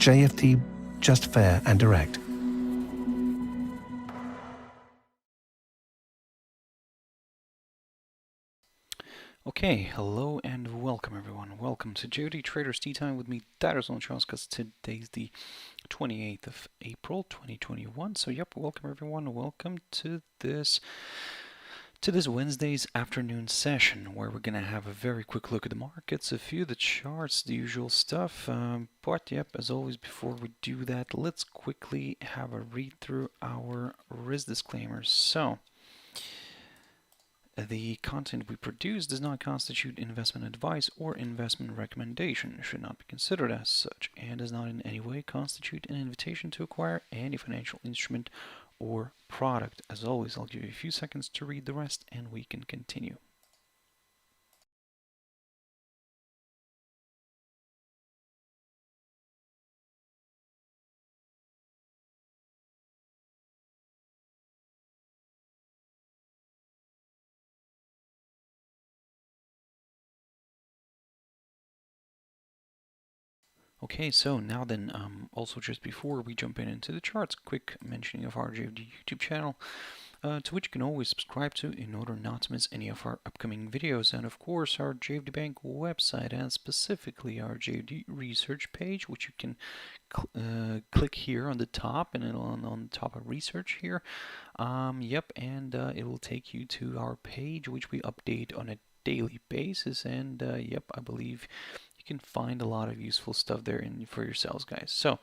JFD, just fair and direct. Okay, hello and welcome everyone. Welcome to JFD Traders Tea Time with me, Darius Anucauskas. Today's the 28th of April 2021. So yep, welcome everyone. Welcome to this Wednesday's afternoon session where we're going to have a very quick look at the markets, a few of the charts, the usual stuff. But yep, as always, before we do that, let's quickly have a read through our risk disclaimers. So the content we produce does not constitute investment advice or investment recommendation, should not be considered as such, and does not in any way constitute an invitation to acquire any financial instrument or product. As always, I'll give you a few seconds to read the rest and we can continue. Okay, so now then, also just before we jump into the charts, quick mentioning of our JFD YouTube channel, to which you can always subscribe to in order not to miss any of our upcoming videos, and of course our JFD Bank website, and specifically our JFD Research page, which you can click here on the top, and on the top of Research here. Yep, and it will take you to our page, which we update on a daily basis, and yep, I believe you can find a lot of useful stuff there for yourselves, guys. So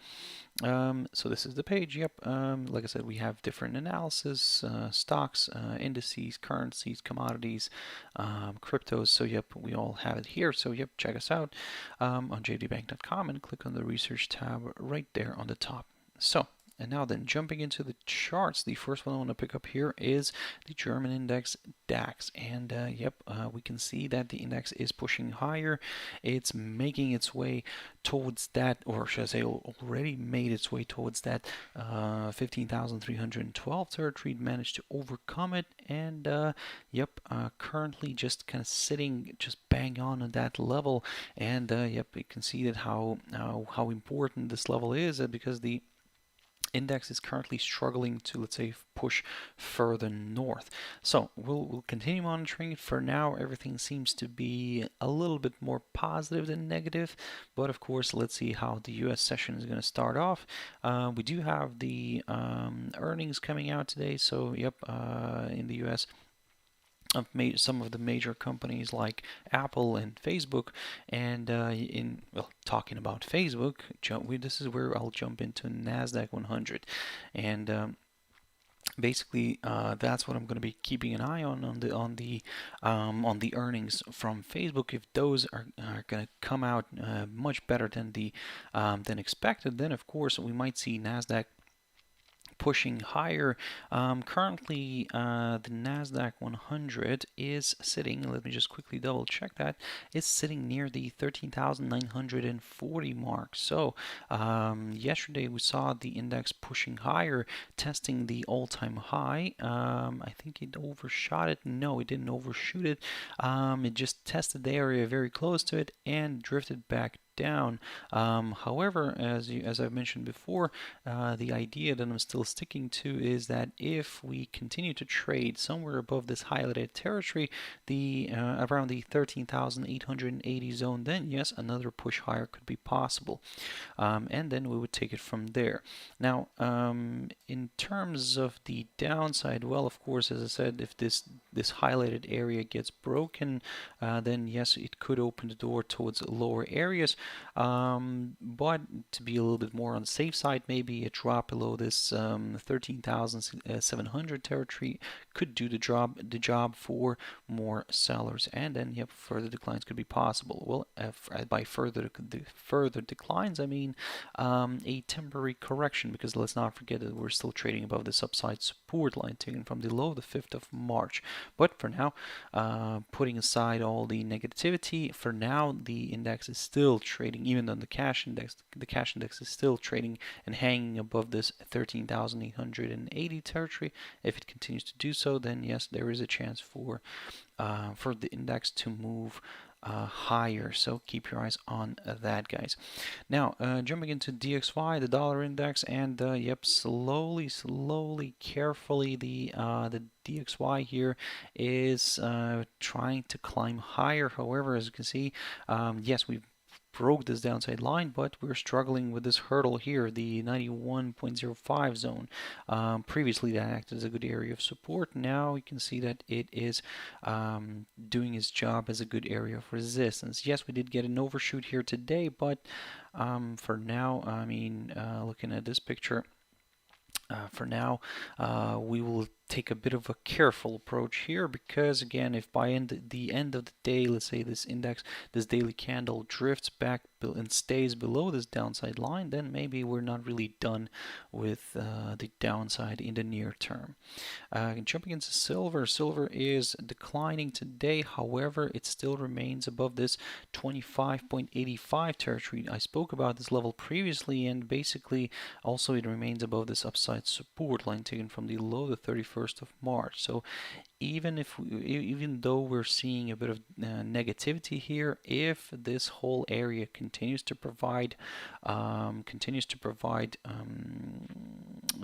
so this is the page. Yep, like I said, we have different analysis, stocks, indices, currencies, commodities, cryptos. So yep, we all have it here. So yep, check us out on jdbank.com and click on the research tab right there on the top. So, and now then, jumping into the charts, the first one I want to pick up here is the German index DAX. And yep, we can see that the index is pushing higher. It's making its way towards that, or should I say already made its way towards that 15,312 territory. It managed to overcome it, and yep, currently just kind of sitting just bang on at that level. And yep, you can see that how important this level is, because the index is currently struggling to, let's say, push further north. So we'll continue monitoring it. For now, everything seems to be a little bit more positive than negative, but of course, let's see how the US session is going to start off. We do have the earnings coming out today, so yep, in the US, some of the major companies like Apple and Facebook. And talking about Facebook, this is where I'll jump into NASDAQ 100, and basically that's what I'm going to be keeping an eye on the earnings from Facebook. If those are going to come out much better than expected, then of course we might see NASDAQ pushing higher. Currently, the NASDAQ 100 is sitting, let me just quickly double check that, is sitting near the 13,940 mark. So yesterday we saw the index pushing higher, testing the all-time high. I think it overshot it. No, it didn't overshoot it. It just tested the area very close to it and drifted back down. However, as I've mentioned before, the idea that I'm still sticking to is that if we continue to trade somewhere above this highlighted territory, the around the 13,880 zone, then yes, another push higher could be possible, and then we would take it from there. Now, in terms of the downside, well, of course, as I said, if this highlighted area gets broken, then yes, it could open the door towards lower areas. But to be a little bit more on the safe side, maybe a drop below this 13,700 territory could do the job for more sellers, and then yep, further declines could be possible. Well, by further declines, I mean a temporary correction, because let's not forget that we're still trading above this upside support line taken from the low the 5th of March. But for now, putting aside all the negativity, for now the index is still trading, even though the cash index is still trading and hanging above this 13,880 territory. If it continues to do so, then yes, there is a chance for the index to move higher. So keep your eyes on that, guys. Now, jumping into DXY, the dollar index, and yep, slowly, carefully, the DXY here is trying to climb higher. However, as you can see, yes, we've broke this downside line, but we're struggling with this hurdle here, the 91.05 zone. Previously, that acted as a good area of support. Now you can see that it is doing its job as a good area of resistance. Yes, we did get an overshoot here today, but for now, I mean, looking at this picture, for now, we will take a bit of a careful approach here, because again, if by the end of the day, let's say this index, this daily candle drifts back and stays below this downside line, then maybe we're not really done with the downside in the near term. Jumping into silver, silver is declining today. However, it still remains above this 25.85 territory. I spoke about this level previously, and basically also it remains above this upside support line taken from the low, the 31st of March. So even though we're seeing a bit of negativity here, if this whole area continues to provide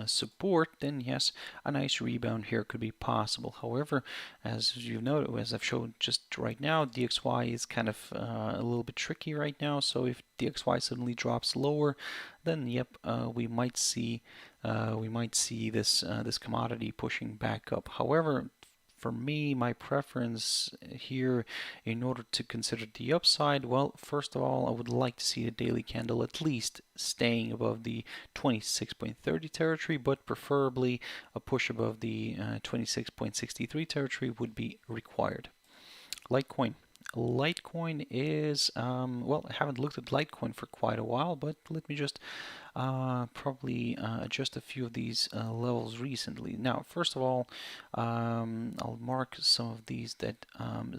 support, then yes, a nice rebound here could be possible. However, as you've noted, as I've shown just right now, DXY is kind of a little bit tricky right now. So if DXY suddenly drops lower, then yep, we might see this this commodity pushing back up. However, for me, my preference here, in order to consider the upside, well, first of all, I would like to see the daily candle at least staying above the 26.30 territory, but preferably a push above the 26.63 territory would be required. Litecoin. Litecoin is, well, I haven't looked at Litecoin for quite a while, but let me just probably adjust a few of these levels recently. Now, first of all, I'll mark some of these that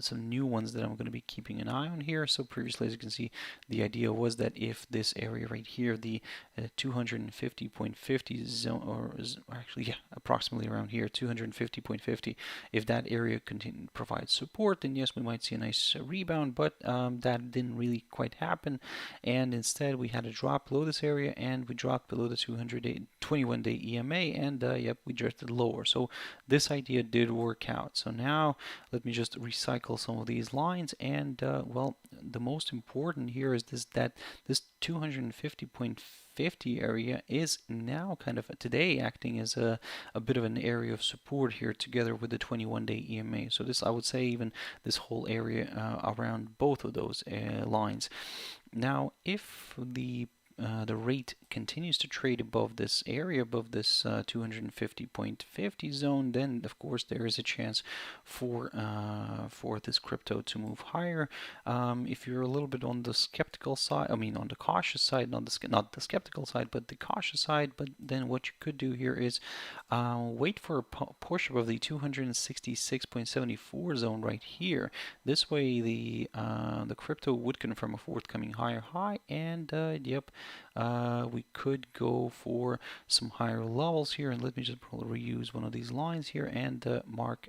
some new ones that I'm going to be keeping an eye on here. So previously, as you can see, the idea was that if this area right here, the 250.50 zone, or actually, yeah, approximately around here, 250.50, if that area provides support, then yes, we might see a nice rebound, but that didn't really quite happen, and instead we had a drop below this area, and we dropped below the 21-day EMA, and yep, we drifted lower. So this idea did work out. So now let me just recycle some of these lines, and well, the most important here is that this 250.50 area is now kind of today acting as a bit of an area of support here, together with the 21-day EMA. So this, I would say, even this whole area around both of those lines. Now, if the rate continues to trade above this area, above this 250.50 zone, then of course there is a chance for this crypto to move higher. If you're a little bit on the skeptical side, I mean on the cautious side, not the skeptical side, but the cautious side, but then what you could do here is wait for a push above the 266.74 zone right here. This way the crypto would confirm a forthcoming higher high, and yep, we could go for some higher levels here. And let me just probably reuse one of these lines here and mark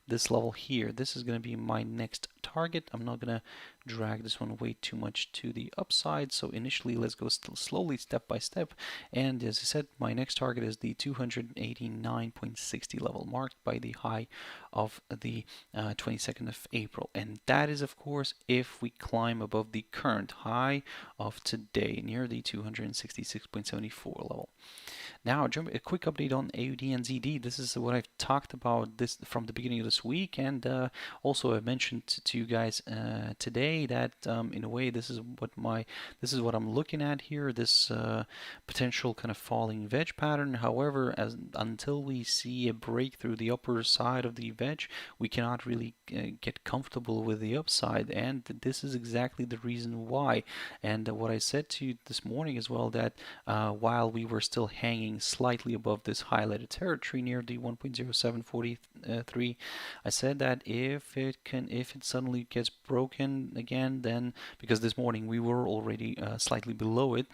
this level here. This is going to be my next target. I'm not going to drag this one way too much to the upside. So initially, let's go slowly, step by step. And as I said, my next target is the 289.60 level, marked by the high of the 22nd of April. And that is, of course, if we climb above the current high of today, near the 266.74 level. Now, a quick update on AUDUSD. This is what I've talked about this from the beginning of this week, and also I mentioned to you guys today that in a way this is what I'm looking at here. This potential kind of falling wedge pattern. However, until we see a break through the upper side of the wedge, we cannot really get comfortable with the upside, and this is exactly the reason why. And what I said to you this morning as well, that while we were still hanging slightly above this highlighted territory near the 1.0743, I said that if it suddenly gets broken again, then because this morning we were already slightly below it,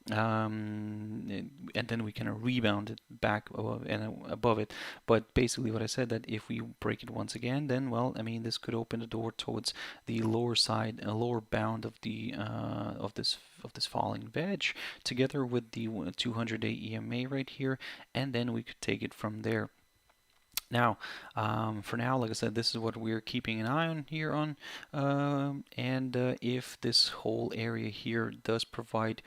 and then we kind of rebounded back above it. But basically what I said, that if we break it once again, then, well, I mean, this could open the door towards the lower side, a lower bound of the of this falling wedge, together with the 200-day EMA right here, and then we could take it from there. Now, for now, like I said, this is what we're keeping an eye on here on, and if this whole area here does provide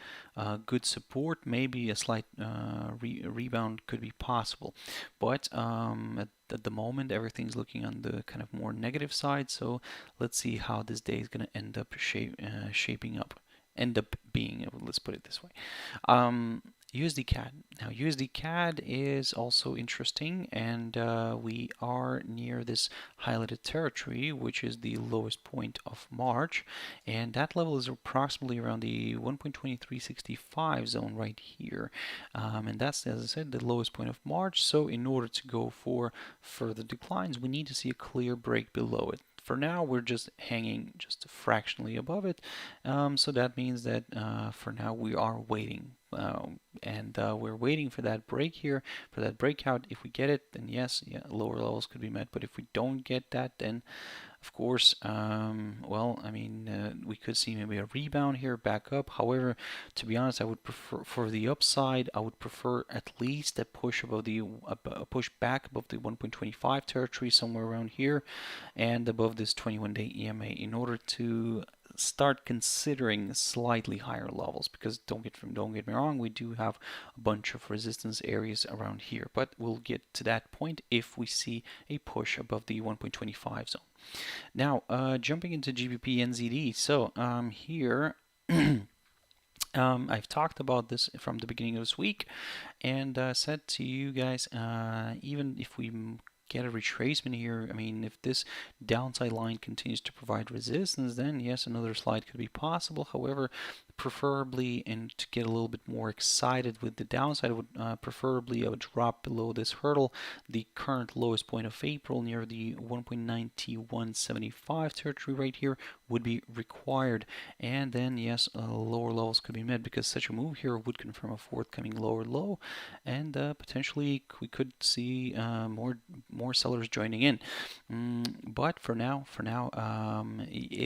good support, maybe a slight rebound could be possible. But at the moment, everything's looking on the kind of more negative side. So let's see how this day is going to end up shaping up. End up being, let's put it this way. USDCAD. Now, USDCAD is also interesting, and we are near this highlighted territory, which is the lowest point of March, and that level is approximately around the 1.2365 zone right here, and that's, as I said, the lowest point of March. So in order to go for further declines, we need to see a clear break below it. For now, we're just hanging just fractionally above it, so that means that for now we are waiting, and we're waiting for that break here, for that breakout. If we get it, then yes, yeah, lower levels could be met. But if we don't get that, then of course, well, I mean, we could see maybe a rebound here, back up. However, to be honest, I would prefer, for the upside, I would prefer at least a push above the a push back above the 1.25 territory, somewhere around here, and above this 21-day EMA, in order to start considering slightly higher levels. Because don't get me wrong, we do have a bunch of resistance areas around here, but we'll get to that point if we see a push above the 1.25 zone. Now, jumping into GBP NZD. So here I've talked about this from the beginning of this week, and said to you guys, even if we get a retracement here, I mean, if this downside line continues to provide resistance, then yes, another slide could be possible. However, preferably, and to get a little bit more excited with the downside, I would preferably I would drop below this hurdle, the current lowest point of April, near the 1.9175 territory right here, would be required, and then yes, lower levels could be met, because such a move here would confirm a forthcoming lower low, and potentially we could see more sellers joining in. But for now,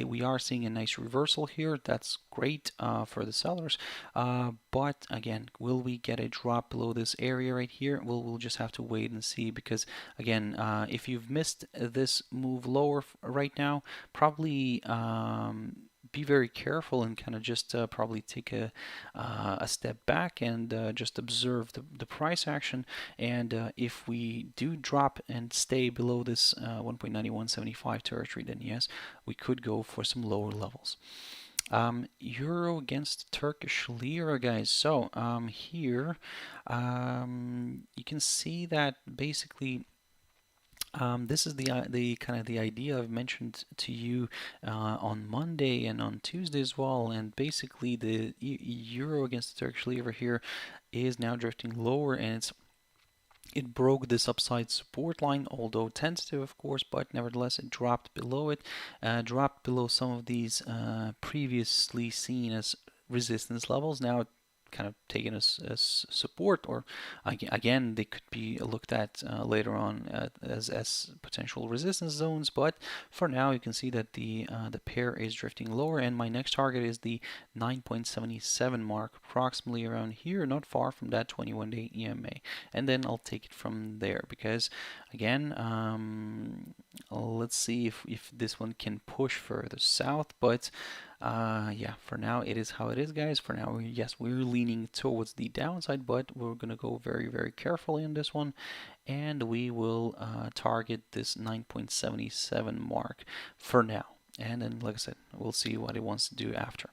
we are seeing a nice reversal here. That's great for the sellers. But again, will we get a drop below this area right here? We'll just have to wait and see, because again, if you've missed this move lower right now, probably be very careful and kind of just probably take a step back and just observe the price action. And if we do drop and stay below this 1.9175 territory, then yes, we could go for some lower levels. Euro against Turkish lira, guys. So here you can see that basically this is the kind of the idea I've mentioned to you on Monday and on Tuesday as well. And basically the euro against the Turkish lira here is now drifting lower, and it broke this upside support line, although tentative, of course, but nevertheless it dropped below it, dropped below some of these previously seen as resistance levels. Now kind of taken as support, or again, they could be looked at later on as potential resistance zones. But for now, you can see that the pair is drifting lower, and my next target is the 9.77 mark, approximately around here, not far from that 21-day EMA, and then I'll take it from there. Because again, let's see if this one can push further south, but yeah, for now it is how it is, guys. For now, yes, we're leaning towards the downside, but we're gonna go very, very carefully on this one, and we will target this 9.77 mark for now. And then, like I said, we'll see what it wants to do after.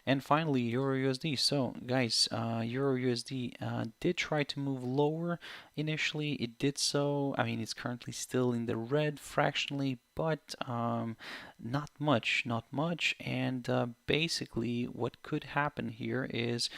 And finally, EURUSD. So, guys, EURUSD did try to move lower initially. It did so. I mean, it's currently still in the red fractionally, but not much. And basically, what could happen here is,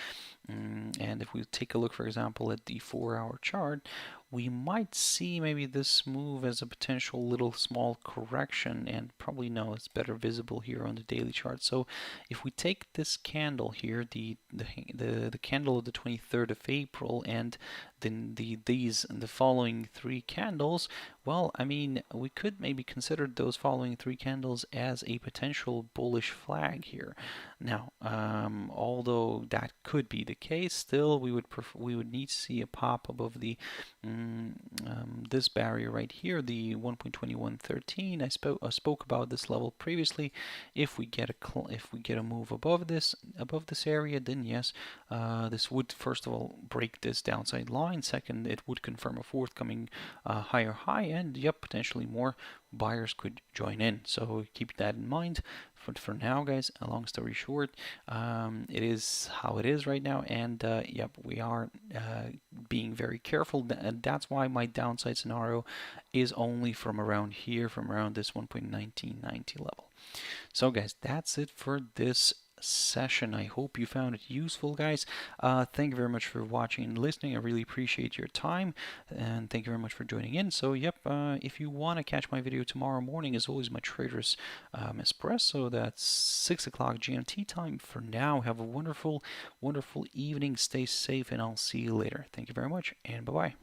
and if we take a look, for example, at the 4-hour chart, we might see maybe this move as a potential little small correction, and probably no, it's better visible here on the daily chart. So if we take this candle here, the candle of the 23rd of April, and then the following three candles, well, I mean, we could maybe consider those following three candles as a potential bullish flag here. Now, although that could be the case, still we would need to see a pop above the this barrier right here, the 1.2113. I spoke about this level previously. If we get a move above this area, then yes, this would first of all break this downside line. Second, it would confirm a forthcoming higher high, and yep, potentially more buyers could join in. So keep that in mind. But for now, guys, a long story short, it is how it is right now, and yep, we are being very careful, and that's why my downside scenario is only from around here, from around this 1.1990 level. So guys, that's it for this session. I hope you found it useful, guys. Thank you very much for watching and listening. I really appreciate your time, and thank you very much for joining in. So yep, if you want to catch my video tomorrow morning, as always, my Traders Espresso, that's 6 o'clock GMT time. For now, have a wonderful evening, stay safe, and I'll see you later. Thank you very much, and bye-bye.